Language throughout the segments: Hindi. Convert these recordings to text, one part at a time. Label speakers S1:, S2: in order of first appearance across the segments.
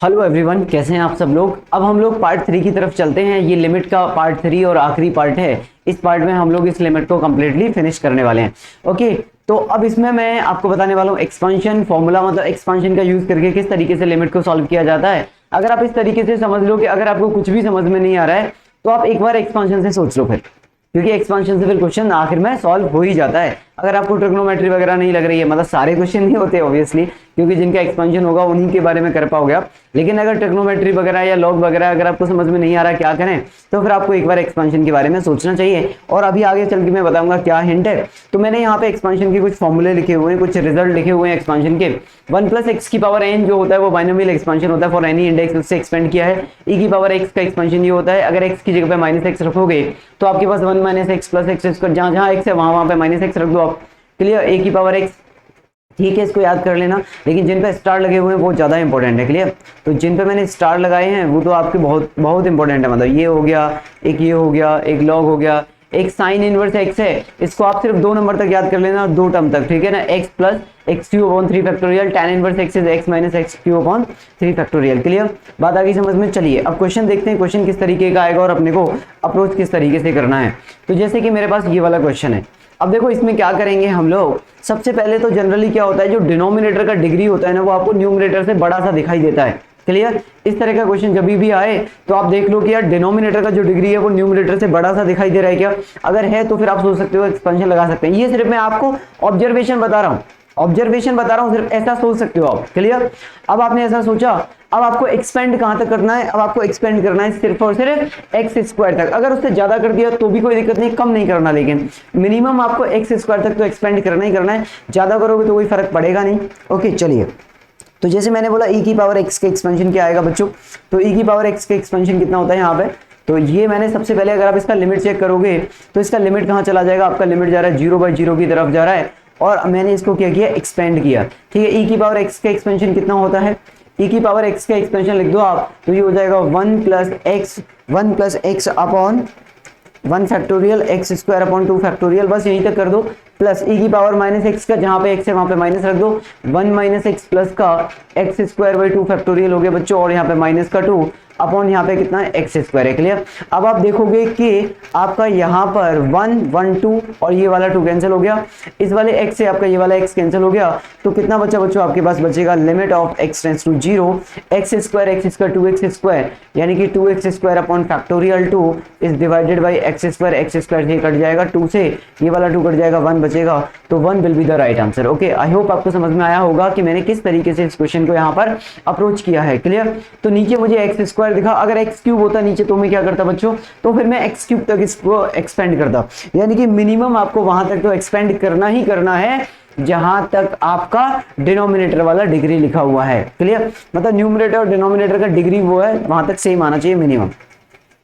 S1: हेलो एवरीवन, कैसे हैं आप सब लोग। अब हम लोग पार्ट 3 की तरफ चलते हैं। ये लिमिट का पार्ट 3 और आखिरी पार्ट है। इस पार्ट में हम लोग इस लिमिट को कम्प्लीटली फिनिश करने वाले हैं। ओके, तो अब इसमें मैं आपको बताने वाला हूँ एक्सपेंशन फॉर्मूला, मतलब एक्सपेंशन का यूज करके किस तरीके से लिमिट को सॉल्व किया जाता है। अगर आप इस तरीके से समझ लो कि अगर आपको कुछ भी समझ में नहीं आ रहा है तो आप एक बार एक्सपेंशन से सोच लो फिर, क्योंकि एक्सपेंशन से फिर क्वेश्चन आखिर में सॉल्व हो ही जाता है। अगर आपको ट्रिग्नोमेट्री वगैरह नहीं लग रही है, मतलब सारे क्वेश्चन नहीं होते ऑब्वियसली, क्योंकि जिनका एक्सपेंशन होगा उन्हीं के बारे में कर पाओगे आप। लेकिन अगर ट्रिग्नोमेट्री वगैरह या लॉग वगैरह अगर आपको समझ में नहीं आ रहा क्या करें, तो फिर आपको एक बार एक्सपेंशन के बारे में सोचना चाहिए। और अभी आगे चल के मैं बताऊंगा क्या हिंट है। तो मैंने यहाँ पे एक्सपेंशन के कुछ फॉर्मूले लिखे हुए हैं, कुछ रिजल्ट लिखे हुए हैं एक्सपेंशन के। 1 + x की पावर n जो होता है वो बाइनोमियल एक्सपेंशन होता है फॉर एनी इंडेक्स, उससे एक्सपेंड किया है। e की पावर x का एक्सपेंशन ये होता है, अगर x की जगह पे -x रखोगे तो आपके पास 1 - x + x², जहां x है वहां पे -x रख दो आप। क्लियर, a की पावर x, ठीक है, इसको याद कर लेना। लेकिन जिन पे स्टार लगे हुए हैं वो ज्यादा इंपॉर्टेंट है। क्लियर, तो जिन पे मैंने स्टार लगाए हैं वो तो आपके बहुत बहुत इंपॉर्टेंट है। मतलब ये हो गया, एक ये हो गया, एक लॉग हो गया, एक साइन इनवर्स x है, इसको आप सिर्फ 2 नंबर तक याद कर लेना, 2 टर्म तक, ठीक है ना। x + x³ 3 factorial, tan inverse x is x - x³ 3 factorial. Clear, बात आ गई समझ में। चलिए अब क्वेश्चन देखते हैं, क्वेश्चन किस तरीके का आएगा और अपने को अप्रोच किस तरीके से करना है। तो जैसे कि मेरे पास ये वाला क्वेश्चन है। अब देखो इसमें क्या करेंगे हम लोग, सबसे पहले तो जनरली क्या होता है, जो डिनोमिनेटर का डिग्री होता है ना वो आपको न्यूमरेटर से बड़ा सा दिखाई देता है। क्लियर, इस तरह का क्वेश्चन जब भी आए तो आप देख लो कि यार डिनोमिनेटर का जो डिग्री है वो न्यूमरेटर से बड़ा सा दिखाई दे रहा है क्या। अगर है तो फिर आप सोच सकते हो एक्सपेंशन लगा सकते हैं। ये सिर्फ मैं आपको ऑब्जर्वेशन बता रहा हूँ, सिर्फ ऐसा सोच सकते हो आप। क्लियर, अब आपने ऐसा सोचा, अब आपको एक्सपेंड कहां तक करना है, अब आपको एक्सपेंड करना है सिर्फ और सिर्फ x² तक। अगर उससे ज्यादा कर दिया तो भी कोई दिक्कत नहीं, कम नहीं करना, लेकिन मिनिमम आपको x² तक तो एक्सपेंड करना ही करना है। ज्यादा करोगे तो कोई फर्क पड़ेगा नहीं। ओके, चलिए, तो जैसे मैंने बोला e की पावर x के एक्सपेंशन क्या आएगा बच्चों, तो e की पावर x के एक्सपेंशन कितना होता है यहाँ पे। तो ये मैंने सबसे पहले, अगर आप इसका लिमिट चेक करोगे तो इसका लिमिट कहाँ चला जाएगा, आपका लिमिट जा रहा है 0/0 की तरफ जा रहा है, और मैंने इसको क्या किया, एक्सपेंड किया। ठीक है, e की पावर x का एक्सपेंशन कितना होता है, e की पावर x का एक्सपेंशन लिख दो आप, तो ये हो जाएगा 1 + x upon 1 factorial x² upon 2 factorial, बस यहीं तक कर दो। प्लस e की पावर -x का, जहां पे x है वहां पे माइनस रख दो, 1 - x प्लस का x² 2 फैक्टोरियल हो गया बच्चों, और यहाँ पे माइनस का 2 अपॉन यहाँ पे कितना है x² है। क्लियर, अब आप देखोगे कि आपका यहाँ पर 1 1 2 और ये वाला 2 कैंसिल हो गया, इस वाले x से आपका ये वाला x कैंसिल हो गया, तो कितना बचा बच्चों आपके पास बचेगा, limit of x tends to 0 x² 2x², यानी कि 2x² upon factorial 2 is divided by x² से कट जाएगा 2 से, ये वाला 2 कट जाएगा, 1 बचेगा, तो 1 will be the right answer. Okay, I hope आपको समझ में आया होगा कि मैंने किस तरीके से इस क्वेश्चन को यहाँ पर अप्रोच किया है। क्लियर, तो नीचे मुझे x² दिखा, अगर x³ होता नीचे तो मैं क्या करता बच्चों, तो फिर मैं x³ तक इसको एक्सपेंड करता, यानी कि मिनिमम आपको वहां तक तो एक्सपेंड करना ही करना है जहां तक आपका डिनोमिनेटर वाला डिग्री लिखा हुआ है। क्लियर, मतलब न्यूमरेटर और डिनोमिनेटर का डिग्री वो है वहां तक सेम आना चाहिए मिनिमम।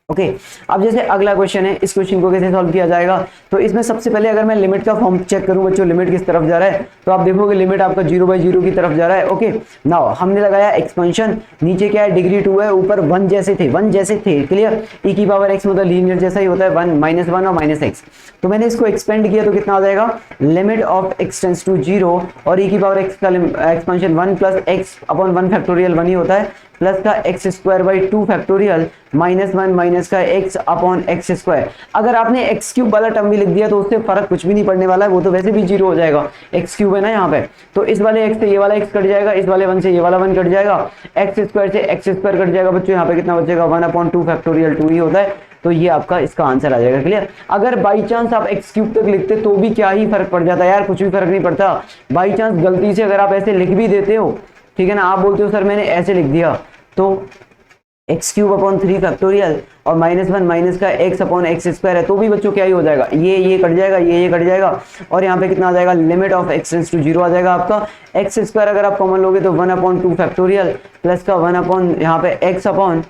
S1: ओके, अब जैसे अगला क्वेश्चन है, इस क्वेश्चन को कैसे सॉल्व किया जाएगा, तो इसमें सबसे पहले अगर मैं लिमिट का फॉर्म चेक करूं बच्चों, लिमिट किस तरफ जा रहा है, तो आप देखोगे लिमिट आपका 0/0 की तरफ जा रहा है। ओके, नाउ हमने लगाया एक्सपेंशन, नीचे क्या है, डिग्री 2 है, ऊपर 1 जैसे थे। क्लियर, e की पावर x मतलब लीनियर जैसा ही होता है, 1 -1 और -x, तो मैंने इसको एक्सपेंड किया तो कितना आ जाएगा, limit of x tends to 0, और e की पावर x का एक्सपेंशन 1 + x अपॉन 1 फैक्टोरियल 1 ही होता है, प्लस का x² 2 फैक्टोरियल -1 माइनस का x अपॉन x²। अगर आपने x³ वाला टर्म भी लिख दिया तो उससे फर्क कुछ भी नहीं पड़ने वाला है, वो तो वैसे भी 0 हो जाएगा, x³ है ना यहाँ पे, तो इस वाले x से ये वाला x कट जाएगा, इस वाले 1 से ये वाला 1 कट जाएगा, x² से x² कट जाएगा बच्चों, यहाँ पे कितना बचेगा, 1/2 फैक्टोरियल 2 ही होता है, तो ये आपका इसका आंसर आ जाएगा। क्लियर, अगर बाई चांस आप x³ तक लिखते तो भी क्या ही फर्क पड़ जाता है यार, कुछ भी फर्क नहीं पड़ता। बाई चांस गलती से अगर आप ऐसे लिख भी देते हो, ठीक है ना, आप बोलते हो सर मैंने ऐसे लिख दिया, तो x³ अपॉन 3 फैक्टोरियल और -1 माइनस का x अपॉन x² है, तो भी बच्चों क्या ही हो जाएगा, ये कट जाएगा, ये कट जाएगा, और यहाँ पे कितना आ जाएगा, limit of x tends to 0 आ जाएगा आपका। x² अगर आप कॉमन लोगे तो 1/2 फैक्टोरियल प्लस का 1 अपॉन यहाँ पे x upon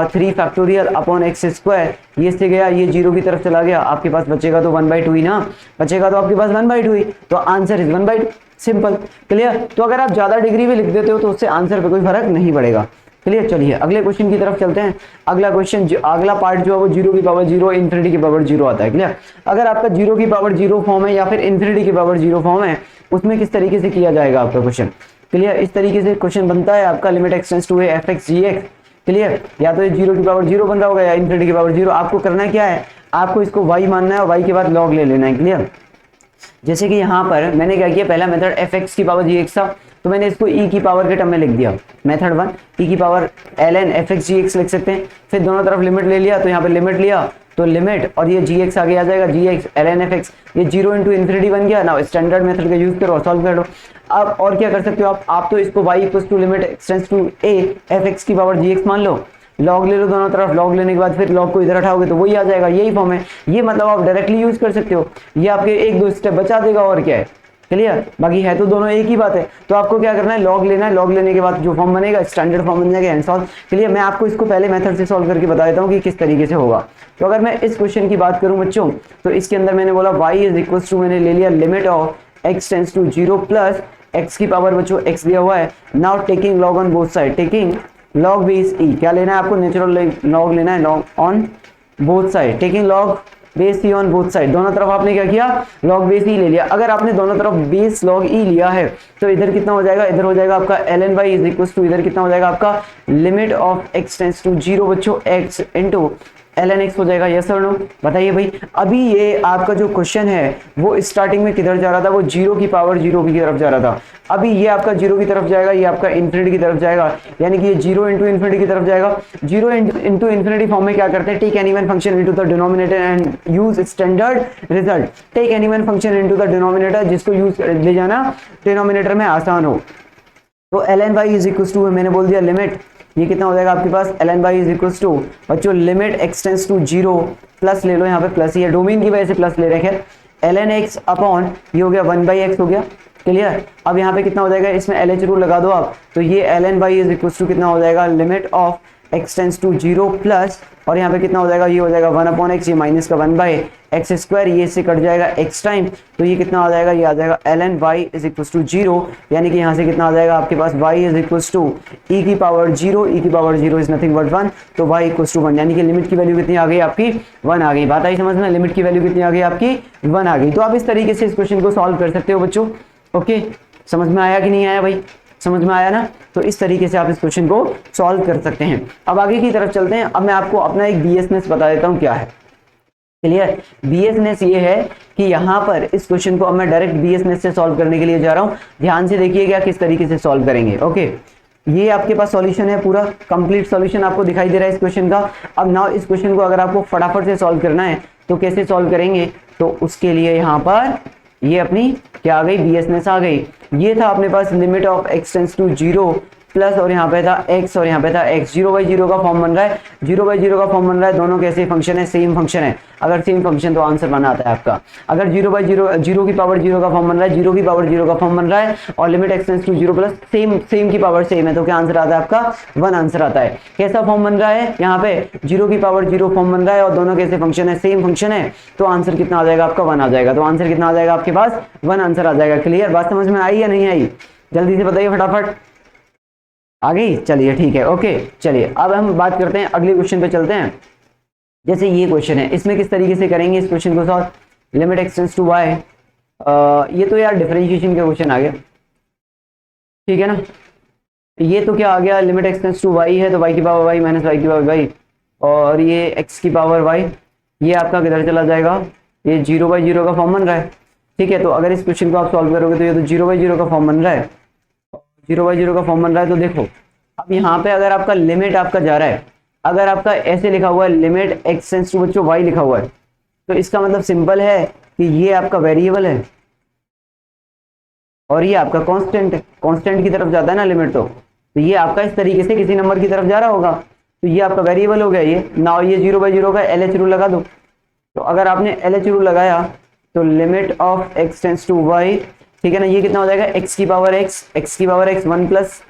S1: 3 factorial upon x², ये से गया, ये 0 की तरफ चला गया, आपके पास बचेगा तो 1/2 ही ना, बचेगा तो आपके पास 1/2 ही, तो आंसर इज 1/2, सिंपल। क्लियर, तो अगर आप ज्यादा डिग्री भी लिख देते हो तो उससे आंसर पे कोई फर्क नहीं पड़ेगा। क्लियर, चलिए अगले क्वेश्चन की तरफ चलते हैं। अगला क्वेश्चन, अगला पार्ट जो है वो 0 की पावर 0 इन्फिनिटी की पावर 0 आता है। क्लियर, अगर आपका 0 की पावर 0 फॉर्म है या फिर इन्फिनिटी की पावर 0 फॉर्म है, उसमें किस तरीके से किया जाएगा आपका क्वेश्चन। क्लियर, इस तरीके से क्वेश्चन बनता है आपका limit x tends to a f(x) gx। Clear, या तो ये 0 की पावर 0 बन रहा होगा या इन्फिनिटी की पावर 0। आपको करना क्या है, आपको इसको y मानना है और y के बाद log ले लेना है। क्लियर, जैसे कि यहाँ पर मैंने क्या किया, पहला मेथड f(x) की पावर gx था, तो मैंने इसको e की पावर के टर्म में लिख दिया। मेथड 1 e की पावर ln f(x) gx लिख सकते हैं। फिर दोनों तरफ लिमिट ले लिया, तो यहाँ पे लिमिट लिया तो लिमिट और ये gx आगे आ जाएगा, gx ln fx, ये 0 इंटू इन्फिनिटी बन गया ना। स्टैंडर्ड मेथड का यूज करो और सॉल्व कर लो। अब और क्या कर सकते हो आप तो इसको y equals to limit x tends to a f(x) की पावर gx मान लो, लॉग ले लो दोनों तरफ, लॉग लेने के बाद फिर लॉग को इधर हटाओगे तो वही आ जाएगा, यही फॉर्म है। ये मतलब आप डायरेक्टली यूज कर सकते हो, ये आपके एक दो स्टेप बचा देगा और क्या है। क्लियर, बाकी है तो दोनों एक ही बात है। तो आपको क्या करना है, लॉग लेना है, लॉग लेने के बाद जो फॉर्म बनेगा स्टैंडर्ड फॉर्म बन जाएगा एंड सॉल्व। क्लियर, मैं आपको इसको पहले मेथड से सॉल्व करके बता देता हूँ कि किस तरीके से होगा। तो अगर मैं इस क्वेश्चन की बात करूँ बच्चों, तो इसके अंदर मैंने बोला y इज इक्वल्स टू, मैंने ले लिया limit of x tends to 0 plus x की पावर बच्चों x दिया हुआ है। Now taking log on both side, taking log base e, क्या लेना है आपको, नेचुरल लॉग लेना है, log on both side, taking log base e on both side. दोनों तरफ आपने क्या किया, लॉग बेस ई ले लिया। अगर आपने दोनों तरफ बेस लॉग ई लिया है तो इधर कितना हो जाएगा, इधर हो जाएगा आपका ln y is equal to, इधर कितना हो जाएगा आपका limit of x tends to 0 बच्चों x इंटू ln x हो जाएगा। यस और नो, बताइए भाई। अभी ये आपका जो क्वेश्चन है वो स्टार्टिंग में किधर जा रहा था, वो 0 की पावर 0 की तरफ जा रहा था। अभी ये आपका 0 की तरफ जाएगा, ये आपका इन्फिनिटी की तरफ जाएगा, यानी कि ये 0 इंटू इन्फिनिटी की तरफ जाएगा। 0 इंटू इन्फिनिटी फॉर्म में क्या करते हैं, take any one function into the denominator and use standard result. Take any one function into the denominator, जिसको यूज ले जाना डिनोमिनेटर में आसान हो। तो ln y is equal to, मैंने बोल दिया लिमिट, ये कितना हो जाएगा आपके पास, ln y is equal to बच्चों limit x tends to 0 plus ले लो, यहाँ पे प्लस ही है, डोमेन की वजह से प्लस ले रखे हैं, ln x अपॉन ये हो गया 1/x हो गया। क्लियर, अब यहाँ पे कितना हो जाएगा, इसमें LH रूल लगा दो आप, तो ये ln y is equal to कितना हो जाएगा, limit of x tends to 0 plus, और यहाँ पे कितना हो जाएगा, ये हो जाएगा 1/x, ये माइनस का 1/x स्क्वायर, ये इससे कट जाएगा x टाइम, तो ये कितना आ जाएगा, ये आ जाएगा ln y is equal to 0, यानी कि यहाँ से कितना आ जाएगा आपके पास y is equal to e की पावर 0, e की पावर 0 इज नथिंग बट 1, तो y इक्वल टू 1, यानी कि लिमिट की वैल्यू कितनी आ गई आपकी, 1 आ गई। बात आई समझ में, लिमिट की वैल्यू कितनी आ गई आपकी, 1 आ गई। तो आप इस तरीके से इस क्वेश्चन को सॉल्व कर सकते हो बच्चों। ओके, समझ में आया कि नहीं आया भाई, समझ में आया ना। तो इस तरीके से आप इस क्वेश्चन को सॉल्व कर सकते हैं। अब आगे की तरफ चलते हैं। अब मैं आपको अपना एक बीएसनेस बता देता हूं क्या है। क्लियर, बीएसनेस ये है कि यहाँ पर इस क्वेश्चन को अब मैं डायरेक्ट बीएसनेस से सॉल्व करने के लिए जा रहा हूँ। ध्यान से देखिएगा किस तरीके से सॉल्व करेंगे। ओके, ये आपके पास सॉल्यूशन है, पूरा कंप्लीट सॉल्यूशन आपको दिखाई दे रहा है इस क्वेश्चन का। अब नाउ इस क्वेश्चन को अगर आपको फटाफट से सॉल्व करना है तो कैसे सॉल्व करेंगे, तो उसके लिए यहाँ पर ये अपनी क्या आ गई, बीएसनेस आ गई। ये था अपने पास limit of x tends to 0 plus, और यहाँ पे था x और यहाँ पे था x, 0/0 का फॉर्म बन रहा है, 0/0 का फॉर्म बन रहा है। दोनों कैसे फंक्शन है, सेम फंक्शन है। अगर सेम फंक्शन तो आंसर बना आता है आपका। अगर 0/0 की पावर 0 का फॉर्म बन रहा है, 0 की पावर 0 का फॉर्म बन रहा है, और limit x tends to 0 plus same की पावर सेम है, तो क्या आंसर आता है आपका, 1 आंसर आता है। कैसा फॉर्म बन रहा है, यहाँ पे 0 की पावर 0 फॉर्म बन रहा है और दोनों कैसे फंक्शन है, सेम फंक्शन है, तो आंसर कितना आ जाएगा आपका, 1 आ जाएगा। तो आंसर कितना आ जाएगा आपके पास, 1 आंसर आ जाएगा। क्लियर, बात समझ में आई या नहीं आई, जल्दी से बताइए फटाफट। आ गई, चलिए ठीक है। ओके, चलिए अब हम बात करते हैं, अगले क्वेश्चन पे चलते हैं। जैसे ये क्वेश्चन है, इसमें किस तरीके से करेंगे इस क्वेश्चन को solve, limit x tends to y, ये तो यार डिफरेंशिएशन का क्वेश्चन आ गया, ठीक है ना। ये तो क्या आ गया, limit x tends to y है तो y की पावर y माइनस y की पावर y, और ये x की पावर y, ये आपका किधर चला जाएगा, ये 0/0 का फॉर्म बन रहा है। ठीक है, तो अगर इस क्वेश्चन को आप सॉल्व करोगे तो ये तो 0/0 का फॉर्म बन रहा है, 0/0 का फॉर्म बन रहा है। तो देखो अब यहाँ पे अगर आपका लिमिट आपका जा रहा है, अगर आपका ऐसे लिखा हुआ है लिमिट x टेंड्स टू बच्चों y लिखा हुआ है, तो इसका मतलब सिंपल है कि ये आपका वेरिएबल है और ये आपका कांस्टेंट है, कांस्टेंट की तरफ जाता है ना लिमिट, तो ये आपका इस तरीके से किसी नंबर की तरफ जा रहा होगा, तो ये आपका वेरिएबल हो गया। ये नाउ ये 0/0 का LH रूल लगा दो। तो अगर आपने LH रूल लगाया तो limit of x tends to y, ठीक है ना, ये कितना हो जाएगा, x की power x 1 plus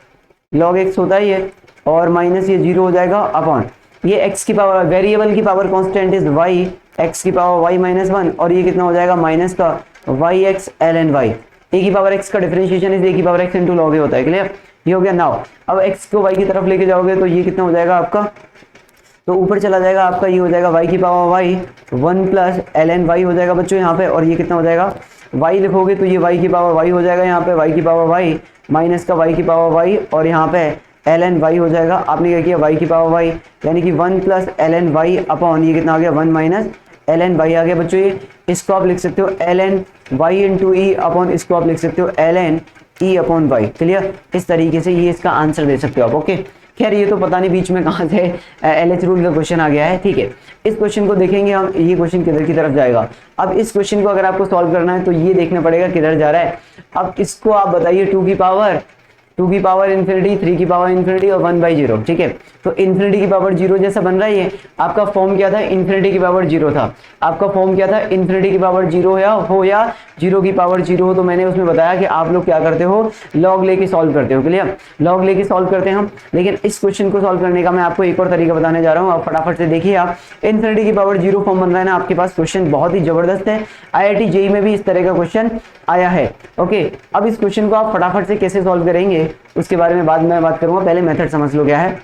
S1: log x होता है ये, और माइनस ये 0 हो जाएगा अपॉन ये x की पावर, वेरिएबल की power constant is y, x की पावर y माइनस 1, और ये कितना हो जाएगा माइनस का yx ln y, a की पावर x का डिफरेंशिएशन इज a की power x into log a होता है। क्लियर, ये हो गया। नाउ अब x को y की तरफ लेके जाओगे तो ये कितना हो जाएगा आपका, तो ऊपर चला जाएगा आपका, ये हो जाएगा y की power y 1 plus ln y हो जाएगा बच्चों यहाँ पे, और ये कितना हो जाएगा y लिखोगे तो ये y की पावर y हो जाएगा, यहाँ पे y की पावर y माइनस का y की पावर y और यहाँ पे ln y हो जाएगा। आपने क्या किया y की पावर y यानी कि 1 प्लस ln y अपॉन ये कितना आ गया 1 माइनस ln y आ गया बच्चों। ये इसको आप लिख सकते हो ln y इंटू ई अपॉन इसको आप लिख सकते हो ln e upon y। Clear, इस तरीके से ये इसका आंसर दे सकते हो आप। ओके, खैर ये तो पता नहीं बीच में कहाँ से LH रूल का क्वेश्चन आ गया है। ठीक है, इस क्वेश्चन को देखेंगे हम, ये क्वेश्चन किधर की तरफ जाएगा। अब इस क्वेश्चन को अगर आपको सॉल्व करना है तो ये देखना पड़ेगा किधर जा रहा है। अब इसको आप बताइए 2 की पावर इन्फिनिटी, 3 की पावर इन्फिनिटी और 1/0। ठीक है, तो इन्फिनिटी की पावर 0 जैसा बन रहा है। ये आपका फॉर्म क्या था, इन्फिनिटी की पावर 0 था। आपका फॉर्म क्या था, इन्फिनिटी की पावर 0 या 0 की पावर 0 हो। तो मैंने उसमें बताया कि आप लोग क्या करते हो, लॉग लेके सॉल्व करते हो। क्लियर, लॉग लेके सॉल्व करते हैं हम। लेकिन इस क्वेश्चन को सॉल्व करने का मैं आपको एक और तरीका बताने जा रहा हूँ। आप फटाफट से देखिए, आप इन्फिनिटी की पावर 0 फॉर्म बन रहा है ना आपके पास। क्वेश्चन बहुत ही जबरदस्त है, IIT JEE में भी इस तरह का क्वेश्चन आया है। ओके, अब इस क्वेश्चन को आप फटाफट से कैसे सॉल्व करेंगे उसके बारे में बाद में बात करूंगा। पहले मेथड समझ लो क्या है।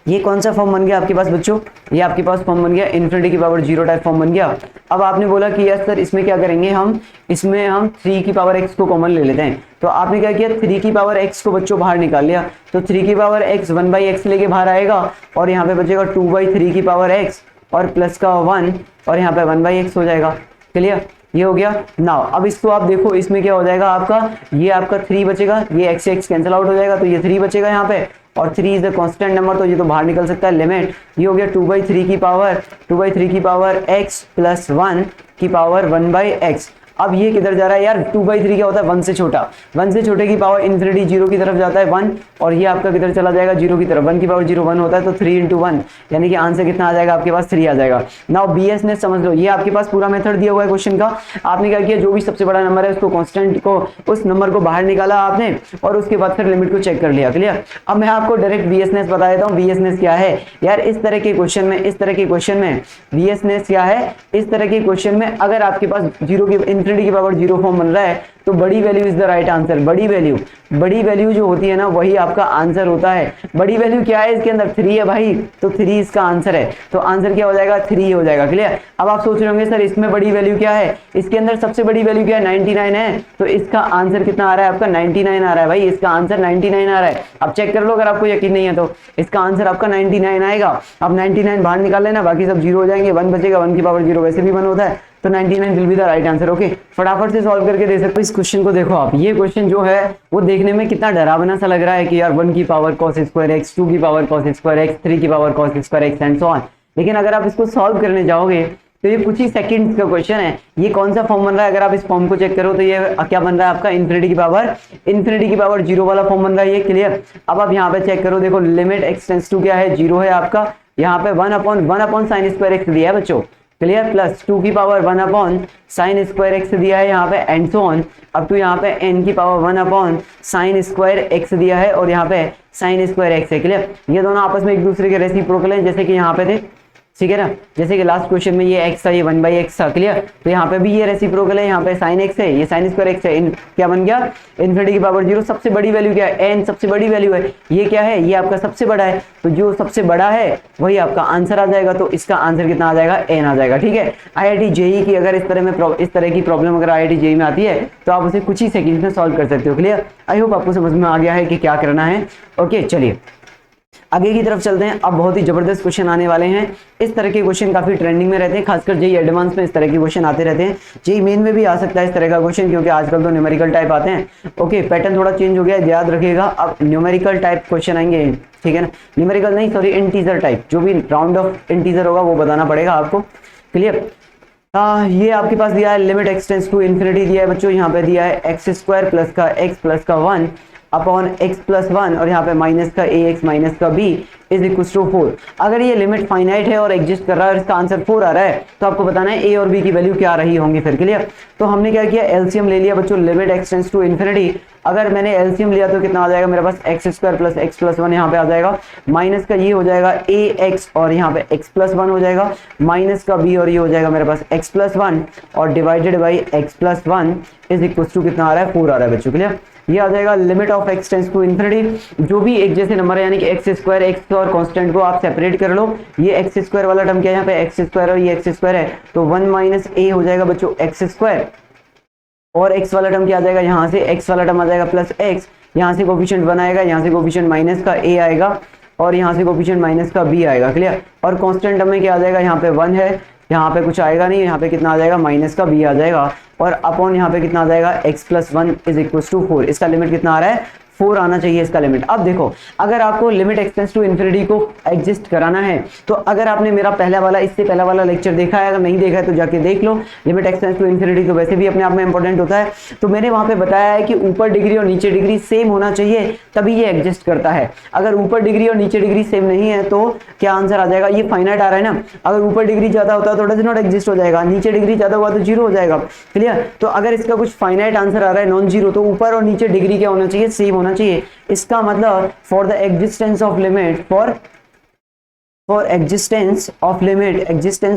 S1: ये कौन सा फॉर्म बन गया आपके पास बच्चों, ये आपके पास फॉर्म बन गया इन्फिनिटी की पावर 0 टाइप फॉर्म बन गया। अब आपने बोला कि यस सर इसमें क्या करेंगे हम, इसमें हम 3 की पावर x को कॉमन ले लेते हैं। तो आपने क्या किया, 3 की पावर x को बच्चों बाहर निकाल लिया। तो 3 की पावर x 1/x लेके बाहर आएगा और यहाँ पे बचेगा 2/3 की पावर x और प्लस का 1 और यहाँ पे 1/x हो जाएगा। क्लियर, ये हो गया। नाउ अब इसको आप देखो, इसमें क्या हो जाएगा आपका, ये आपका 3 बचेगा, ये x से x कैंसिल आउट हो जाएगा तो ये 3 बचेगा यहाँ पे, और 3 इज द कांस्टेंट नंबर तो ये तो बाहर निकल सकता है लिमिट। ये हो गया 2/3 की पावर x प्लस 1 की पावर 1/x। अब ये किधर जा रहा है यार, 2/3 क्या होता है 1 से छोटा, 1 से छोटे की पावर इन्फिनिटी 0 की तरफ जाता है 1, और ये आपका किधर चला जाएगा 0 की तरफ। 1 की पावर 0 1 होता है तो 3 इंटू 1 यानी कि आंसर कितना आ जाएगा आपके पास 3 आ जाएगा। नाउ BS ने समझ लो, ये आपके पास पूरा मेथड दिया हुआ है क्वेश्चन का। आपने क्या किया, जो भी सबसे बड़ा नंबर है उसको कांस्टेंट को, उस नंबर को बाहर निकाला आपने और उसके बाद फिर लिमिट को चेक कर लिया। क्लियर, अब मैं आपको डायरेक्ट BSNS बता देता हूँ। BSNS क्या है यार, इस तरह के क्वेश्चन में BSNS क्या है, इस तरह के क्वेश्चन में अगर आपके पास 0 की इन्फिनिटी की पावर 0 फॉर्म बन रहा है तो बड़ी value is the right answer. बड़ी वैल्यू जो होती है ना वही आपका आंसर होता है। बड़ी वैल्यू क्या है इसके अंदर, 3 है भाई, तो 3 इसका आंसर है। तो आंसर क्या हो जाएगा, 3 हो जाएगा। क्लियर, अब आप सोच रहे होंगे सर इसमें बड़ी वैल्यू क्या है, इसके अंदर सबसे बड़ी वैल्यू क्या है 99 है, तो इसका आंसर कितना आ रहा है आपका 99 आ रहा है भाई, इसका आंसर 99 आ रहा है। अब चेक कर लो, अगर आपको यकीन नहीं है तो इसका आंसर आपका 99 आएगा। अब 99 बाहर निकाल लेना, बाकी सब 0 हो जाएंगे, 1 बचेगा, 1 की पावर 0 वैसे भी 1 होता है, तो 99 will be the right answer. Okay, फटाफट से सॉल्व करके दे सकते हो। इस क्वेश्चन को देखो आप, ये क्वेश्चन जो है वो देखने में कितना डरावना सा लग रहा है कि यार 1 की पावर cos स्क्वायर x, 2 की पावर cos स्क्वायर x, 3 की power cos square x and so on. लेकिन अगर आप इसको सॉल्व करने जाओगे तो ये कुछ ही सेकंड्स का क्वेश्चन है। ये कौन सा फॉर्म बन रहा है, अगर आप इस फॉर्म को चेक करो तो ये क्या बन रहा है आपका इन्फिनिटी की पावर 0 वाला फॉर्म बन रहा है ये। क्लियर, अब आप यहाँ पे चेक करो, देखो लिमिट x टेंड्स टू क्या है 0 है आपका, यहाँ पे 1 अपॉन साइन स्क्वायर x दिया है बच्चों। क्लियर, प्लस 2 की power 1 upon sine square x दिया है यहाँ पे and so on up to यहाँ पे n की power 1 upon sine square x दिया है और यहाँ पे साइन स्क्वायर एक्स है। क्लियर, ये दोनों आपस में एक दूसरे के रेसिप्रोकल हैं, जैसे कि यहाँ पे थे, ठीक है ना, जैसे कि लास्ट क्वेश्चन में ये x था, ये 1/x था। क्लियर, तो यहाँ पे भी ये रेसिप्रोकल है, यहाँ पे sin x है, ये sin स्क्वायर x है। क्या बन गया, इन्फिनिटी की पावर 0। सबसे बड़ी वैल्यू क्या है, n सबसे बड़ी वैल्यू है। ये क्या है, ये आपका सबसे बड़ा है, तो जो सबसे बड़ा है वही आपका आंसर आ जाएगा। तो इसका आंसर कितना आ जाएगा, n आ जाएगा। ठीक है, IIT JEE की अगर इस तरह की प्रॉब्लम अगर IIT JEE में आती है तो आप उसे कुछ ही सेकंड में सॉल्व कर सकते हो। क्लियर, आई होप आपको समझ में आ गया है कि क्या करना है। ओके, चलिए आगे की तरफ चलते हैं। अब बहुत ही जबरदस्त क्वेश्चन आने वाले हैं। इस तरह के क्वेश्चन काफी ट्रेंडिंग में रहते हैं, खासकर JEE एडवांस में इस तरह के क्वेश्चन आते रहते हैं। JEE मेन में भी आ सकता है इस तरह का क्वेश्चन, क्योंकि आजकल तो न्यूमेरिकल टाइप आते हैं। ओके, पैटर्न थोड़ा चेंज हो गया है, याद रखिएगा। अब न्यूमेरिकल टाइप क्वेश्चन आएंगे, ठीक है ना, न्यूमेरिकल नहीं सॉरी इंटीजर टाइप, जो भी राउंड ऑफ इंटीजर होगा वो बताना पड़ेगा आपको। क्लियर, ये आपके पास दिया है limit x tends to infinity दिया है बच्चों, यहाँ पे दिया है x स्क्वायर प्लस का x प्लस का 1 अपॉन x प्लस 1 और यहाँ पे माइनस का ax माइनस का b इज इक्वल टू 4। अगर ये लिमिट फाइनाइट है और एग्जिस्ट कर रहा है और इसका आंसर 4 आ रहा है तो आपको बताना है a और b की वैल्यू क्या रही होंगी फिर। क्लियर, तो हमने क्या किया, एलसीएम ले लिया बच्चों, limit x tends to infinity. अगर मैंने एलसीएम लिया तो कितना आ जाएगा मेरे पास, x square plus x plus 1 यहाँ पे आ जाएगा, माइनस का ये हो जाएगा ax और यहाँ पे x प्लस 1 हो जाएगा, माइनस का b और ये हो जाएगा मेरे पास x प्लस 1 और divided by x plus 1 is equal to कितना आ रहा है, 4 आ रहा है बच्चों। क्लियर, ये आ जाएगा limit of x tends to infinity. जो भी एक जैसे नंबर है यानी कि x स्क्वायर x और कांस्टेंट को आप सेपरेट कर लो। ये x स्क्वायर वाला टर्म क्या है, यहाँ पे x स्क्वायर और ये x स्क्वायर है तो 1 माइनस a हो जाएगा बच्चों x स्क्वायर और x वाला टर्म क्या आ जाएगा, यहाँ से x वाला टर्म आ जाएगा प्लस x, यहाँ से कोफिशिएंट 1 आएगा, यहाँ से कोफिशिएंट माइनस का a आएगा और यहाँ से कोफिशिएंट माइनस का b आएगा। क्लियर। और कांस्टेंट टर्म में क्या आ जाएगा, यहाँ पे 1 है, यहाँ पे कुछ आएगा नहीं, यहाँ पे कितना आ जाएगा माइनस का b आ जाएगा और अपॉन यहाँ पे कितना आ जाएगा x plus 1 is equal to 4। इसका लिमिट कितना आ रहा है, 4 आना चाहिए इसका लिमिट। अब देखो अगर आपको लिमिट एक्सटेंड्स टू इन्फिनिटी को एग्जिस्ट कराना है तो अगर आपने मेरा इससे पहला वाला लेक्चर देखा है, अगर नहीं देखा है तो जाके देख लो। लिमिट एक्सटेंड्स टू इन्फिनिटी तो वैसे भी अपने आप में इंपॉर्टेंट होता है। तो मैंने वहां पे बताया है कि ऊपर डिग्री और नीचे डिग्री सेम होना चाहिए तभी ये एग्जिस्ट करता है। अगर ऊपर डिग्री और नीचे डिग्री सेम नहीं है तो क्या आंसर आ जाएगा, ये फाइनाइट आ रहा है ना, अगर ऊपर डिग्री ज्यादा होता है तो डज नॉट एग्जिस्ट हो जाएगा, नीचे डिग्री ज्यादा हुआ तो जीरो हो जाएगा। क्लियर। तो अगर इसका कुछ फाइनाइट आंसर आ रहा है नॉन जीरो तो ऊपर और नीचे डिग्री क्या होना चाहिए, सेम होना चाहिए। इसका मतलब for the existence of limit, for existence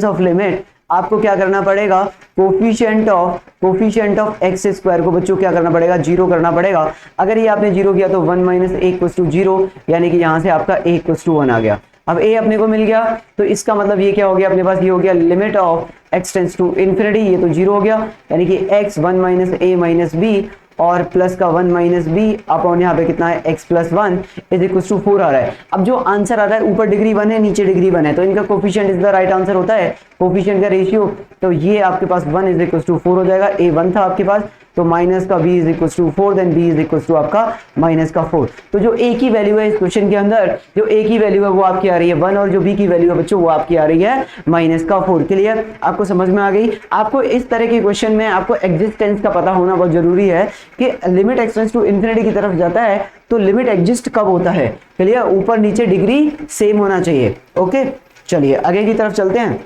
S1: of limit आपको क्या करना पड़ेगा, कोफिशिएंट ऑफ एक्स स्क्वायर को बच्चों क्या करना पड़ेगा, जीरो करना पड़ेगा। अगर ये आपने जीरो किया तो 1 माइनस ए इक्वल्स टू 0, यानी कि यहां से आपका ए इक्वल्स टू 1 आ गया। अब ए अपने को मिल गया तो इसका मतलब ये क्या हो गया अपने पास, ये हो गया limit of x tends to infinity, ये तो जीरो हो गया, यानी कि x 1 minus a minus b और प्लस का 1 माइनस बी अपॉन यहाँ पे कितना है x plus 1 is equal to 4 आ रहा है। अब जो आंसर आ रहा है ऊपर डिग्री 1 है नीचे डिग्री 1 है तो इनका coefficient is the right answer होता है, कोफिशिएंट का रेशियो। तो ये आपके पास 1 इज इक्वल टू 4 हो जाएगा, a 1 था आपके पास तो माइनस का b is equal to 4, then b is equal to आपका माइनस का 4। तो जो a की वैल्यू है इस क्वेश्चन के अंदर, जो a की वैल्यू है वो आपकी आ रही है 1 और जो b की वैल्यू है बच्चों वो आपकी आ रही है माइनस का 4। क्लियर, आपको समझ में आ गई। आपको इस तरह के क्वेश्चन में आपको एग्जिस्टेंस का पता होना बहुत जरूरी है कि लिमिट एक्सटेंड्स टू इन्फिनिटी की तरफ जाता है तो लिमिट एग्जिस्ट कब होता है। क्लियर, ऊपर नीचे डिग्री सेम होना चाहिए। ओके, चलिए आगे की तरफ चलते हैं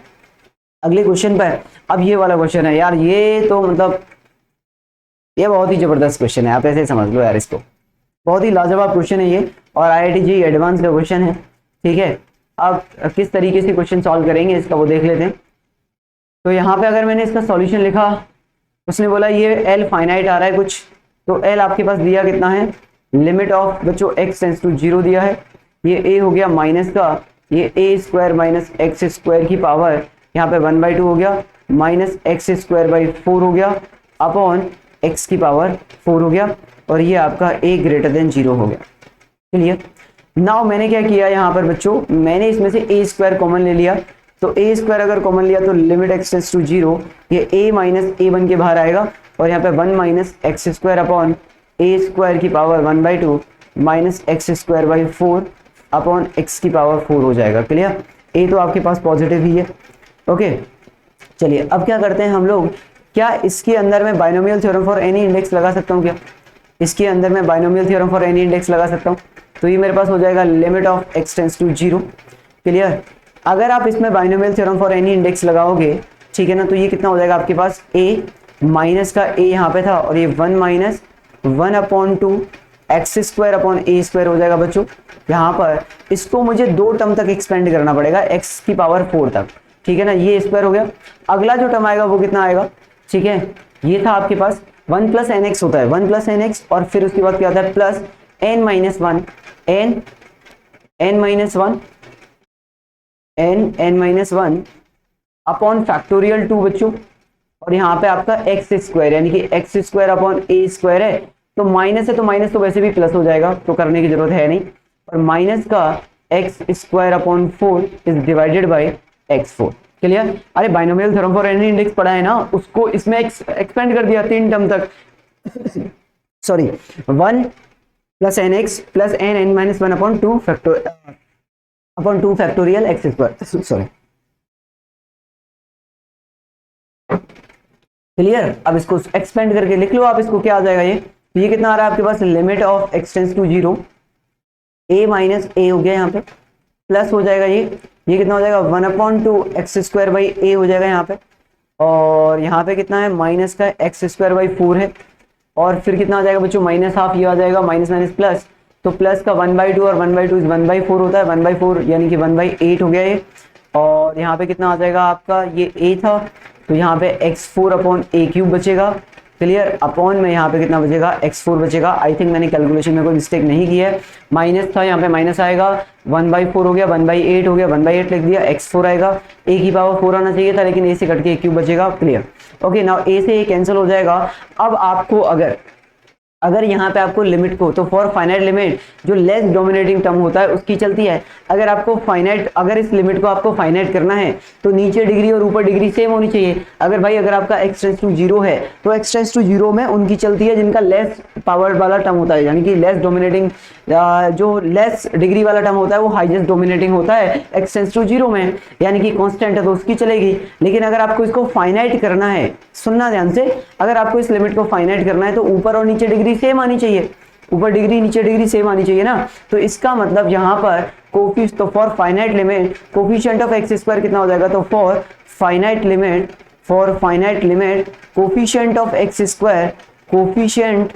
S1: अगले क्वेश्चन पर। अब ये वाला क्वेश्चन है यार, ये तो मतलब ये बहुत ही जबरदस्त क्वेश्चन है, आप ऐसे समझ लो यार, इसको बहुत ही लाजवाब क्वेश्चन है ये और IIT JEE एडवांस का क्वेश्चन है। ठीक है, अब किस तरीके से क्वेश्चन सॉल्व करेंगे इसका वो देख लेते हैं। तो यहाँ पे अगर मैंने इसका सॉल्यूशन लिखा, उसने बोला ये L फाइनाइट आ रहा है कुछ, तो L आपके पास दिया कितना है, लिमिट ऑफ बच्चों x टेंड्स टू 0 दिया है, ये a हो गया माइनस का, ये a square minus X square की पावर यहाँ पे 1/2 हो गया, माइनस एक्स स्क्वायर बाई 4 हो गया, अपॉन x की पावर 4 हो गया और ये आपका a ग्रेटर देन 0 हो गया। क्लियर। नाउ मैंने क्या किया यहाँ पर बच्चों, मैंने इसमें से a स्क्वायर कॉमन ले लिया, तो a स्क्वायर अगर कॉमन लिया तो लिमिट x टेंड्स टू 0, ये a माइनस a बन के बाहर आएगा और यहाँ पे 1 minus X square upon a square की power 1/2 minus X square by 4 upon x की पावर 4 हो जाएगा। क्लियर, a तो आपके पास पॉजिटिव ही है। ओके, चलिए अब क्या करते हैं हम लोग, क्या इसके अंदर मैं binomial theorem for any index लगा सकता हूँ क्या, इसके अंदर मैं binomial theorem for any index लगा सकता हूँ। तो ये मेरे पास हो जाएगा limit of x tends to 0। Clear, अगर आप इसमें binomial theorem for any index लगाओगे, ठीक है ना, तो ये कितना हो जाएगा आपके पास, a माइनस का a यहाँ पे था और ये 1 minus 1/2 x square upon a square हो जाएगा बच्चों। यहाँ पर इसको मुझे 2 टर्म तक एक्सपेंड करना पड़ेगा, x की पावर 4 तक। ठीक है ना, ये स्क्वायर हो गया। अगला जो टर्म आएगा वो कितना आएगा, ठीक है, ये था आपके पास 1 प्लस एन एक्स होता है, 1 प्लस एन एक्स और फिर उसके बाद क्या होता है plus n minus 1 n minus 1 upon factorial 2 बच्चों, और यहाँ पे आपका एक्स स्क्वायर यानी कि एक्स स्क्वायर अपॉन ए स्क्वायर है, तो माइनस है तो माइनस तो वैसे भी प्लस हो जाएगा तो करने की जरूरत है नहीं, और माइनस का X square upon 4 is divided by x4। Clear, अरे binomial theorem for any index पढ़ा है ना, उसको इसमें एक्सपेंड कर दिया 3 टर्म तक, sorry 1 plus n x plus n minus 1 upon 2 factorial x square, sorry. Clear, अब इसको एक्सपेंड करके लिख लो आप, इसको क्या आ जाएगा ये कितना आ रहा है आपके पास, limit of x tends to 0, a minus a हो गया यहाँ पे, प्लस हो जाएगा ये कितना हो जाएगा 1/2 एक्स स्क्वायर बाई a हो जाएगा यहाँ पे, और यहाँ पे कितना है माइनस का एक्स स्क्वायर बाई 4 है, और फिर कितना आ जाएगा बच्चों माइनस हाफ, ये आ जाएगा माइनस माइनस प्लस, तो प्लस का 1/2 और 1/2 1/4 होता है, 1/4 यानी कि 1/8 हो गया ये, और यहाँ पे कितना आ जाएगा आपका, ये a था तो यहाँ पे x4 अपॉन a क्यूब बचेगा, क्लियर, अपॉन में यहाँ पे कितना बचेगा, x4 बचेगा। आई थिंक मैंने कैलकुलेशन में कोई मिस्टेक नहीं की है, माइनस था यहाँ पे माइनस आएगा, 1/4 हो गया, 1/8 हो गया, 1/8 लिख दिया, x4 आएगा, a की पावर 4 आना चाहिए था लेकिन a से कट के a क्यूब बचेगा। क्लियर, ओके नाउ a से a कैंसिल हो जाएगा। अब आपको अगर यहाँ पे आपको लिमिट को, तो फॉर फाइनाइट लिमिट जो लेस डोमिनेटिंग टर्म होता है उसकी चलती है। अगर आपको फाइनाइट, अगर इस लिमिट को आपको फाइनाइट करना है तो नीचे डिग्री और ऊपर डिग्री सेम होनी चाहिए। अगर आपका x टेंड्स टू 0 है तो x टेंड्स टू 0 में उनकी चलती है जिनका लेस पावर वाला टर्म होता है, यानी कि लेस डोमिनेटिंग, जो लेस डिग्री वाला टर्म होता है वो हाईएस्ट डोमिनेटिंग होता है x टेंड्स टू 0 में, यानी कि कांस्टेंट है तो उसकी चलेगी। लेकिन अगर आपको इसको फाइनाइट करना है, सुनना ध्यान से, अगर आपको इस लिमिट को फाइनाइट करना है तो ऊपर और नीचे डिग्री सेम आनी चाहिए, ऊपर डिग्री नीचे डिग्री सेम आनी चाहिए ना। तो इसका मतलब यहाँ पर कोफिशिएंट, तो for finite limit coefficient of x square कितना हो जाएगा, तो for finite limit coefficient of x square, coefficient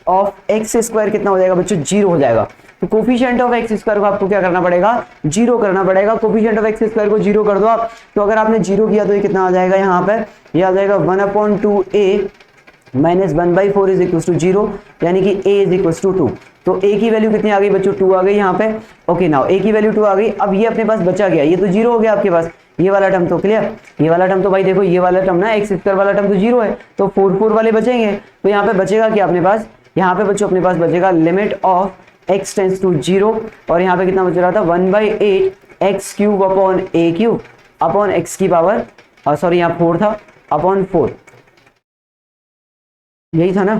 S1: of x square कितना हो जाएगा बच्चों, 0 हो जाएगा। तो कोफिशिएंट ऑफ एक्स स्क्वायर को आपको क्या करना पड़ेगा, 0 करना पड़ेगा। कोफिशिएंट ऑफ एक्स स्क्वायर को 0 कर दो आप, तो अगर आपने 0 किया तो ये कितना आ जाएगा, यहाँ पर ये आ जाएगा 1/2a minus 1/4 is equal to 0, यानी कि a इज इक्वल टू 2। तो a की वैल्यू कितनी आ गई बच्चों, 2 आ गई यहाँ पे। ओके नाउ a की वैल्यू 2 आ गई। अब ये अपने पास बचा गया, ये तो 0 हो गया आपके पास, ये वाला टर्म तो क्लियर, ये वाला टर्म तो भाई देखो, ये वाला टर्म ना एक्स स्क्वायर वाला टर्म तो 0 है, तो 4 वाले बचेंगे। तो यहाँ पे बचेगा क्या अपने पास, यहाँ पे बच्चों अपने पास बचेगा limit of x tends to 0, और यहाँ पे कितना बच रहा था, 1/8 x cube upon a cube upon x की पावर, सॉरी यहाँ 4 था, अपॉन 4, यही था ना,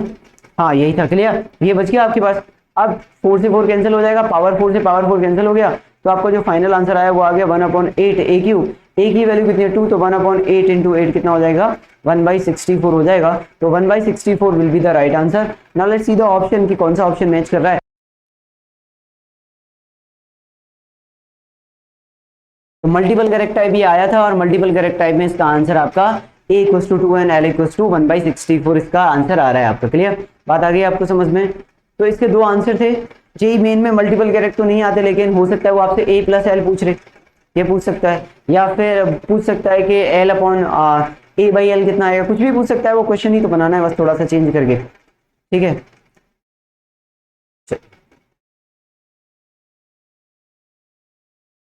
S1: हाँ यही था। क्लियर, ये बच गया आपके पास। अब 4 से 4 कैंसिल हो जाएगा, पावर 4 से पावर 4 कैंसिल हो गया, तो आपको जो फाइनल आंसर आया वो आ गया 1/8 a क्यूब। a की वैल्यू कितनी है, 2, तो 1/8 इंटू 8 कितना हो जाएगा, 1/64 हो जाएगा। तो 1/64 will be the right answer. Now let's see the option कि कौन सा ऑप्शन मैच कर रहा है। तो मल्टीपल करेक्ट टाइप ये आया था, और मल्टीपल करेक्ट टाइप में इसका आंसर आपका a equals to 2 and l equals to 1/64 इसका आंसर आ रहा है आपका। क्लियर, बात आ गई आपको समझ में। तो इसके दो आंसर थे। जेई मेन में मल्टीपल करेक्ट तो नहीं आते, लेकिन हो सकता है वो आपसे a प्लस l पूछ रहे, ये पूछ सकता है, या फिर पूछ सकता है कि l अपॉन a/l कितना आएगा, कुछ भी पूछ सकता है। वो क्वेश्चन ही तो बनाना है, बस थोड़ा सा चेंज करके, ठीक है।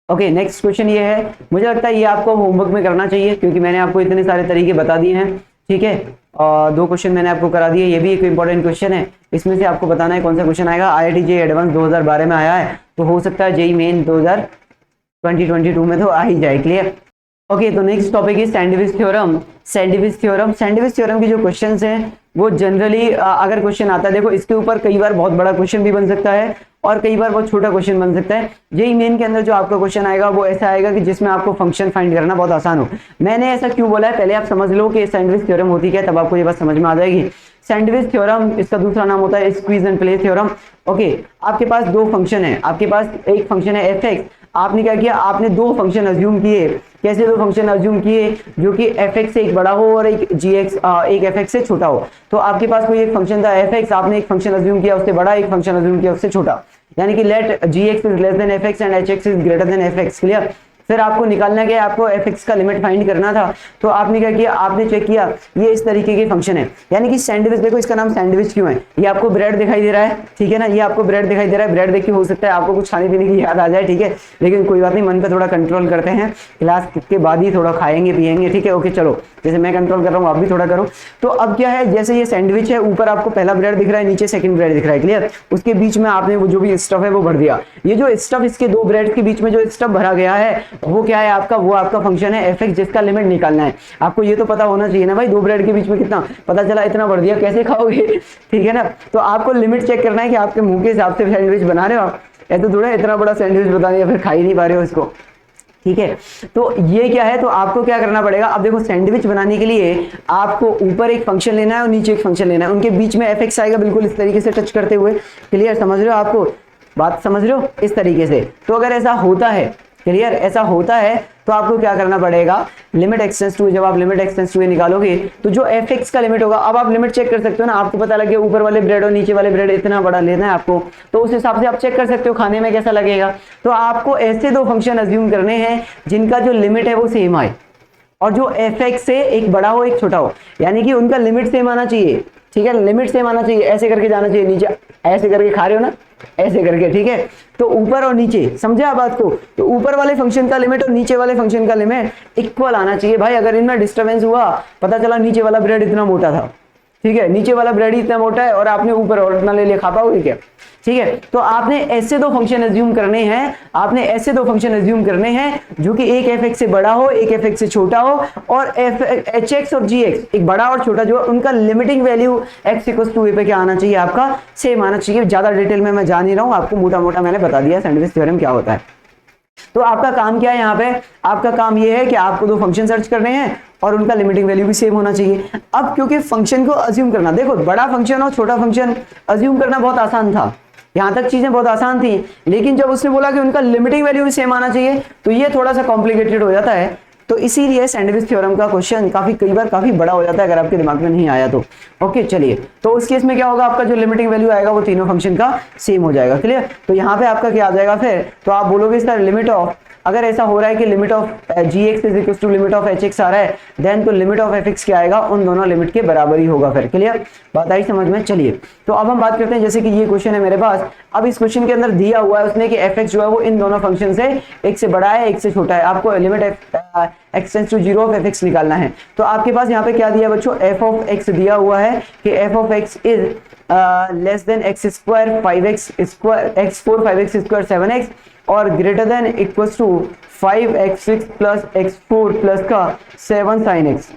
S1: ओके नेक्स्ट क्वेश्चन ये है, मुझे लगता है ये आपको होमवर्क में करना चाहिए, क्योंकि मैंने आपको इतने सारे तरीके बता दिए हैं, ठीक है। और 2 क्वेश्चन मैंने आपको करा दिए, ये भी एक इंपॉर्टेंट क्वेश्चन है, इसमें से आपको बताना है कौन सा क्वेश्चन आएगा। IIT JEE एडवांस 2012 में आया है, तो हो सकता है जेई मेन 2022 में तो आ ही जाए। क्लियर, ओके तो नेक्स्ट टॉपिक है सैंडविच थ्योरम। सैंडविच थ्योरम की जो क्वेश्चंस हैं वो जनरली अगर क्वेश्चन आता है, देखो इसके ऊपर कई बार बहुत बड़ा क्वेश्चन भी बन सकता है और कई बार बहुत छोटा क्वेश्चन बन सकता है। जेई मेन के अंदर जो आपका क्वेश्चन आएगा वो ऐसा आएगा कि जिसमें आपको फंक्शन फाइंड करना बहुत आसान हो। मैंने ऐसा क्यों बोला है, पहले आप समझ लो कि सैंडविच थ्योरम होती क्या है, तब आपको ये बात समझ में आ जाएगी। सैंडविच थ्योरम, इसका दूसरा नाम होता है squeeze and play theorem. Okay, आपके पास 2 फंक्शन है, आपके पास एक फंक्शन है f(x), आपने क्या किया, आपने 2 फंक्शन अज्यूम किए। कैसे 2 फंक्शन अज्यूम किए, जो कि f(x) से एक बड़ा हो और एक एक f(x) से छोटा हो। तो आपके पास कोई एक फंक्शन था f(x), आपने एक फंक्शन अज्यूम किया उससे बड़ा, एक फंक्शन अज्यूम किया उससे छोटा, यानी कि let gx is less than fx and hx is greater than fx। Clear, फिर आपको निकालना क्या है, आपको fx का लिमिट फाइंड करना था। तो आपने क्या किया, आपने चेक किया ये इस तरीके के फंक्शन है, यानी कि सैंडविच, देखो इसका नाम सैंडविच क्यों है, ये आपको ब्रेड दिखाई दे रहा है, ठीक है ना, ये आपको ब्रेड दिखाई दे रहा है। ब्रेड देख के हो सकता है आपको कुछ खाने पीने की याद आ जाए, ठीक है, लेकिन कोई बात नहीं, मन पे थोड़ा कंट्रोल करते हैं, क्लास के बाद ही थोड़ा खाएंगे पिएंगे, ठीक है। ओके चलो, जैसे मैं कंट्रोल कर रहा हूँ आप भी थोड़ा करो। तो अब क्या है, जैसे ये सैंडविच है, ऊपर आपको पहला ब्रेड दिख रहा है, नीचे सेकंड ब्रेड दिख रहा है। क्लियर, उसके बीच में आपने वो जो भी स्टफ है वो भर दिया। ये जो स्टफ, इसके 2 ब्रेड के बीच में जो स्टफ भरा गया है वो क्या है आपका, वो आपका फंक्शन है f(x), जिसका लिमिट निकालना है। आपको ये तो पता होना चाहिए ना भाई, 2 ब्रेड के बीच में कितना, पता चला इतना भर दिया, कैसे खाओगे, ठीक है ना। तो आपको लिमिट चेक करना है कि आपके मुंह के हिसाब से सैंडविच बना रहे हो आप, ऐसा थोड़ा इतना बड़ा सैंडविच बता दिया फिर खा ही नहीं पा रहे हो इसको, ठीक है। तो ये क्या है, तो आपको क्या करना पड़ेगा, अब देखो सैंडविच बनाने के लिए आपको ऊपर एक फंक्शन लेना है और नीचे एक फंक्शन लेना है, उनके बीच में f(x) आएगा बिल्कुल इस तरीके से टच करते हुए। क्लियर, समझ रहे हो, आपको बात समझ रहे हो इस तरीके से। तो अगर ऐसा होता है, क्लियर, ऐसा होता है तो आपको क्या करना पड़ेगा, लिमिट x टेंड्स टू, जब आप लिमिट x टेंड्स टू निकालोगे तो जो f(x) का लिमिट होगा, अब आप लिमिट चेक कर सकते हो ना, आपको पता लग गया ऊपर वाले ब्रेड और नीचे वाले ब्रेड इतना बड़ा लेना है आपको, तो उस हिसाब से आप चेक कर सकते हो खाने में कैसा लगेगा। तो आपको ऐसे 2 फंक्शन अज्यूम करने हैं जिनका जो लिमिट है वो सेम आए, और जो f(x) से एक बड़ा हो एक छोटा हो, यानी कि उनका लिमिट सेम आना चाहिए। ठीक है, लिमिट सेम आना चाहिए, ऐसे करके जाना चाहिए नीचे, ऐसे करके खा रहे हो ना, ऐसे करके, ठीक है। तो ऊपर और नीचे, समझे आप बात को, तो ऊपर वाले फंक्शन का लिमिट और नीचे वाले फंक्शन का लिमिट इक्वल आना चाहिए भाई। अगर इनमें डिस्टर्बेंस हुआ, पता चला नीचे वाला ब्रेड इतना मोटा था, ठीक है, नीचे वाला ब्रेड इतना मोटा है और आपने ऊपर और इतना ले लिया, खा पाओगे क्या? ठीक है, तो आपने ऐसे दो फंक्शन एज्यूम करने हैं, आपने ऐसे दो फंक्शन एज्यूम करने हैं जो कि एक एफ एक्स से बड़ा हो, एक एफ एक्स से छोटा हो, और एच एक्स और जी एक्स, एक बड़ा और छोटा जो उनका limiting value X equal to A पे क्या आना चाहिए, आपका सेम आना चाहिए। ज्यादा डिटेल में मैं जा नहीं रहा हूं, आपको मोटा मोटा मैंने बता दिया सैंडविच थ्योरम क्या होता है। तो आपका काम क्या है यहाँ पे, आपका काम ये है कि आपको दो फंक्शन सर्च करने हैं और उनका लिमिटिंग वैल्यू भी सेम होना चाहिए। अब क्योंकि फंक्शन को अज्यूम करना, देखो बड़ा फंक्शन और छोटा फंक्शन अज्यूम करना बहुत आसान था, यहां तक चीजें बहुत आसान थी, लेकिन जब उसने बोला कि उनका लिमिटिंग वैल्यू भी सेम आना चाहिए तो ये थोड़ा सा कॉम्प्लिकेटेड हो जाता है। तो इसीलिए सैंडविच थ्योरम का क्वेश्चन कई बार काफी बड़ा हो जाता है अगर आपके दिमाग में नहीं आया तो। ओके चलिए, तो उस केस में क्या होगा, आपका जो लिमिटिंग वैल्यू आएगा वो तीनों फंक्शन का सेम हो जाएगा। क्लियर? तो यहाँ पे आपका क्या आ जाएगा फिर, तो आप बोलोगे इसका लिमिट ऑफ, अगर ऐसा हो रहा है कि limit of G X is equal to limit of H X आ रहा है, देन तो लिमिट ऑफ एफ एक्स क्या आएगा, उन दोनों लिमिट के बराबर ही होगा फिर। क्लियर? बात आई समझ में? चलिए, तो अब हम बात करते हैं, जैसे कि ये क्वेश्चन है मेरे पास, अब इस क्वेश्चन के अंदर दिया हुआ है उसने कि एफ एक्स जो है वो इन दोनों फंक्शन से एक से बड़ा है, एक से छोटा है, आपको limit x tends to 0 of f x निकालना है। तो आपके पास यहाँ पे क्या दिया बच्चों, एफ ऑफ एक्स दिया हुआ है कि f of x is less than x square 5x square x4 5x square 7x और greater than equals to 5x6 plus x4 plus का 7 sin x।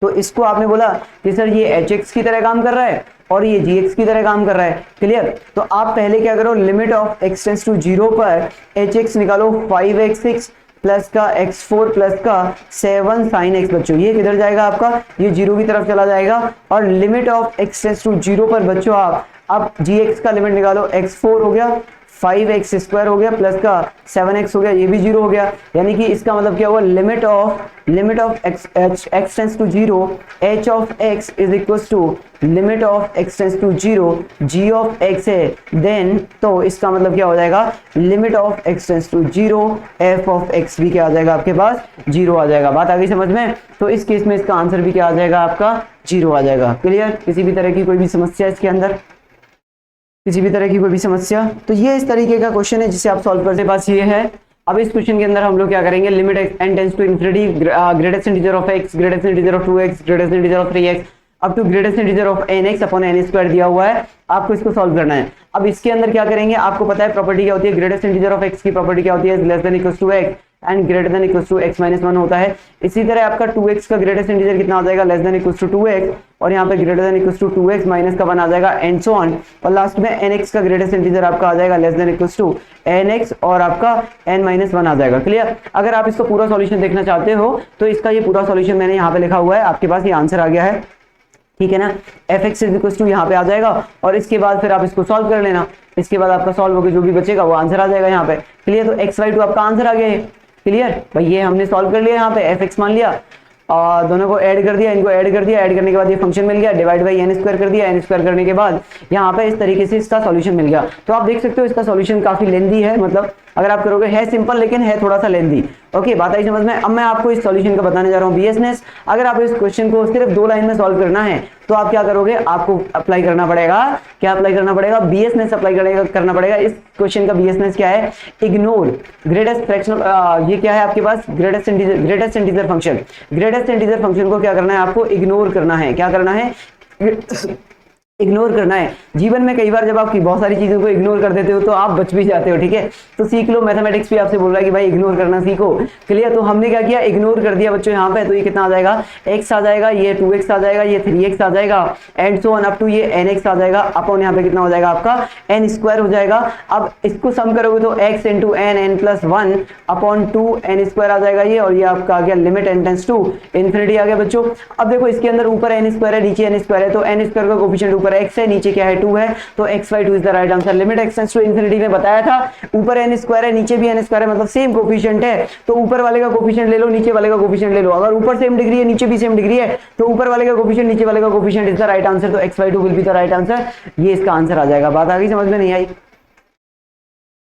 S1: तो इसको आपने बोला कि सर ये hx की तरह काम कर रहा है और ये gx की तरह काम कर रहा है। क्लियर? तो आप पहले क्या करो, limit of x tends to 0 पर hx निकालो 5x6 प्लस का x4 प्लस का 7 sin x। बच्चों ये किधर जाएगा आपका, ये 0 की तरफ चला जाएगा, और limit of x tends to 0 पर बच्चों आप gx का लिमिट निकालो, x4 हो गया, 5x स्क्वायर हो गया प्लस का 7x हो गया, ये भी 0 हो गया। यानी कि इसका मतलब क्या हुआ, limit of x tends to 0 h of x is equal to limit of x tends to 0 g of x है, देन तो इसका मतलब क्या हो जाएगा, limit of x tends to 0 f of x भी क्या आ जाएगा आपके पास, 0 आ जाएगा। बात आ गई समझ में? तो इस केस में इसका आंसर भी क्या आ जाएगा आपका, 0 आ जाएगा। क्लियर? किसी भी तरह की कोई भी समस्या इसके अंदर, किसी भी तरह की कोई भी समस्या, तो ये इस तरीके का क्वेश्चन है जिसे आप सॉल्व करते पास ये है। अब इस क्वेश्चन के अंदर हम लोग क्या करेंगे, limit n tends to infinity greatest integer of x, greatest integer of 2x, greatest integer of 3x up to greatest integer of nx upon n square दिया हुआ है, आपको इसको सॉल्व करना है। अब इसके अंदर क्या करेंगे, आपको पता है प्रॉपर्टी क्या होती है, ग्रेटेस्ट इंटीजर ऑफ x की प्रॉपर्टी क्या होती है, less than equal to x and greater than equal to x minus 1 होता है। इसी तरह आपका 2x का ग्रेटेस्ट इंटीजर कितना आ जाएगा, less than equal to 2x, और यहाँ पे greater than equal to 2x minus का 1 आ जाएगा एंड सो ऑन, और लास्ट में nx का ग्रेटेस्ट इंटीजर आपका आ जाएगा less than equal to nx और आपका n माइनस 1 आ जाएगा। क्लियर? अगर आप इसको पूरा सॉल्यूशन देखना चाहते हो तो इसका ये पूरा सॉल्यूशन मैंने यहाँ पे लिखा हुआ है, आपके पास ये आंसर आ गया है, ठीक है ना। F x is equal to यहाँ पे आ जाएगा और इसके बाद फिर आप इसको सॉल्व कर लेना, इसके बाद आपका सॉल्व होकर जो भी बचेगा वो आंसर आ जाएगा यहाँ पे। क्लियर? तो एक्स वाई टू आपका आंसर आ गया है। क्लियर भाई? ये हमने सॉल्व कर लिया, यहाँ पे एफ एक्स मान लिया और दोनों को ऐड कर दिया, इनको ऐड कर दिया, ऐड करने के बाद ये फंक्शन मिल गया, डिवाइड बाई एन स्क्वायर कर दिया, एन स्क्वायर करने के बाद यहाँ पे इस तरीके से इसका सॉल्यूशन मिल गया। तो आप देख सकते हो इसका सॉल्यूशन काफी लेंदी है, मतलब अगर आप करोगे है सिंपल लेकिन है थोड़ा सा लेंदी। ओके, बात आई समझ में? अब मैं आपको इस सॉल्यूशन का बताने जा रहा हूँ बीएसनेस। अगर आप इस क्वेश्चन को सिर्फ 2 लाइन में सॉल्व करना है तो आप क्या करोगे, आपको अप्लाई करना पड़ेगा, क्या अप्लाई करना पड़ेगा, बीएसनेस अप्लाई करना पड़ेगा। इस क्वेश्चन का बीएसनेस क्या है, इग्नोर ग्रेटेस्ट फ्रैक्शन, ये क्या है आपके पास, greatest integer function. Greatest integer function को क्या करना है, आपको इग्नोर करना है। क्या करना है, इग्नोर करना है। जीवन में कई बार जब आप बहुत सारी चीजों को इग्नोर कर देते हो तो आप बच भी जाते हो, ठीक है। तो सीख लो, मैथमेटिक्स भी आपसे बोल रहा है कि भाई इग्नोर करना सीखो। क्लियर? तो हमने क्या किया, इग्नोर कर दिया बच्चों यहाँ पे। तो ये कितना आ जाएगा, x आ जाएगा, ये 2x आ जाएगा, ये 3x आ जाएगा and so on up to ये nx आ जाएगा, अपॉन यहाँ पे कितना हो जाएगा आपका n स्क्वायर हो जाएगा। अब इसको सम करोगे तो x into n plus 1 upon 2 n square आ जाएगा ये, और ये आपका आ गया limit n tends to infinity आ गया बच्चों। अब देखो इसके अंदर ऊपर n स्क्वायर है, नीचे n स्क्वायर है, तो n स्क्वायर का कोफिशिएंट ऊपर x है, नीचे क्या है 2 है, तो x/2 is the right answer. Limit x tends to infinity में बताया था, ऊपर n स्क्वायर है, नीचे भी n स्क्वायर है, मतलब सेम कोफिशिएंट है, तो ऊपर वाले का कोफिशिएंट ले लो, नीचे वाले का कोफिशिएंट ले लो। अगर ऊपर सेम डिग्री है, नीचे भी सेम डिग्री है, तो ऊपर वाले का कोफिशिएंट नीचे वाले का coefficient is the right answer. तो x/2 will be the right answer, ये इसका आंसर आ जाएगा। बात आ गई समझ में? नहीं आई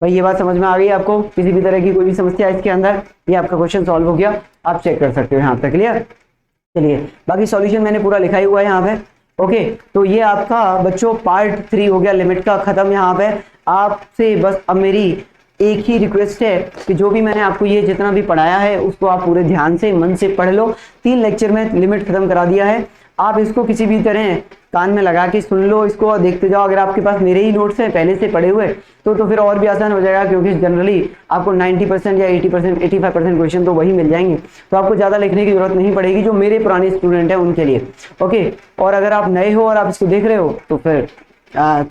S1: भाई? ये बात समझ में आ गई आपको? किसी भी तरह की कोई भी समस्या इसके अंदर, ये आपका क्वेश्चन सॉल्व हो गया, आप चेक कर सकते हो यहाँ तक। क्लियर? चलिए, बाकी सॉल्यूशन मैंने पूरा लिखा ही हुआ है यहाँ पे, ओके, तो ये आपका बच्चों पार्ट 3 हो गया लिमिट का खत्म। यहाँ पे आपसे बस अब मेरी एक ही रिक्वेस्ट है कि जो भी मैंने आपको ये जितना भी पढ़ाया है उसको आप पूरे ध्यान से मन से पढ़ लो। 3 लेक्चर में लिमिट खत्म करा दिया है। आप इसको किसी भी तरह कान में लगा के सुन लो, इसको और देखते जाओ। अगर आपके पास मेरे ही नोट्स हैं पहले से पढ़े हुए तो फिर और भी आसान हो जाएगा, क्योंकि जनरली आपको 90% या 80% 85% क्वेश्चन तो वही मिल जाएंगे, तो आपको ज़्यादा लिखने की जरूरत नहीं पड़ेगी जो मेरे पुराने स्टूडेंट हैं उनके लिए। ओके, और अगर आप नए हो और आप इसको देख रहे हो तो फिर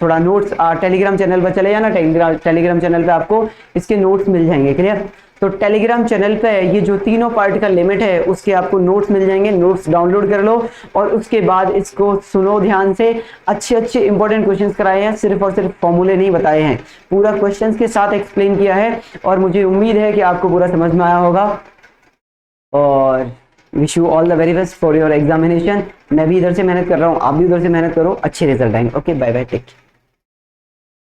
S1: थोड़ा नोट्स टेलीग्राम चैनल पर चले जाना। टेलीग्राम चैनल पे आपको इसके नोट्स मिल जाएंगे। क्लियर? तो टेलीग्राम चैनल पे ये जो तीनों पार्ट का लिमिट है उसके आपको नोट्स मिल जाएंगे। नोट्स डाउनलोड कर लो और उसके बाद इसको सुनो ध्यान से। अच्छे अच्छे इंपॉर्टेंट क्वेश्चंस कराए हैं, सिर्फ और सिर्फ फॉर्मूले नहीं बताए हैं, पूरा क्वेश्चंस के साथ एक्सप्लेन किया है। और मुझे उम्मीद है कि आपको पूरा समझ में आया होगा। और wish you all the very best for your examination. मैं भी इधर से मेहनत कर रहा हूँ, आप भी उधर से मेहनत करो, अच्छे रिजल्ट आएंगे। Okay, bye bye, take care.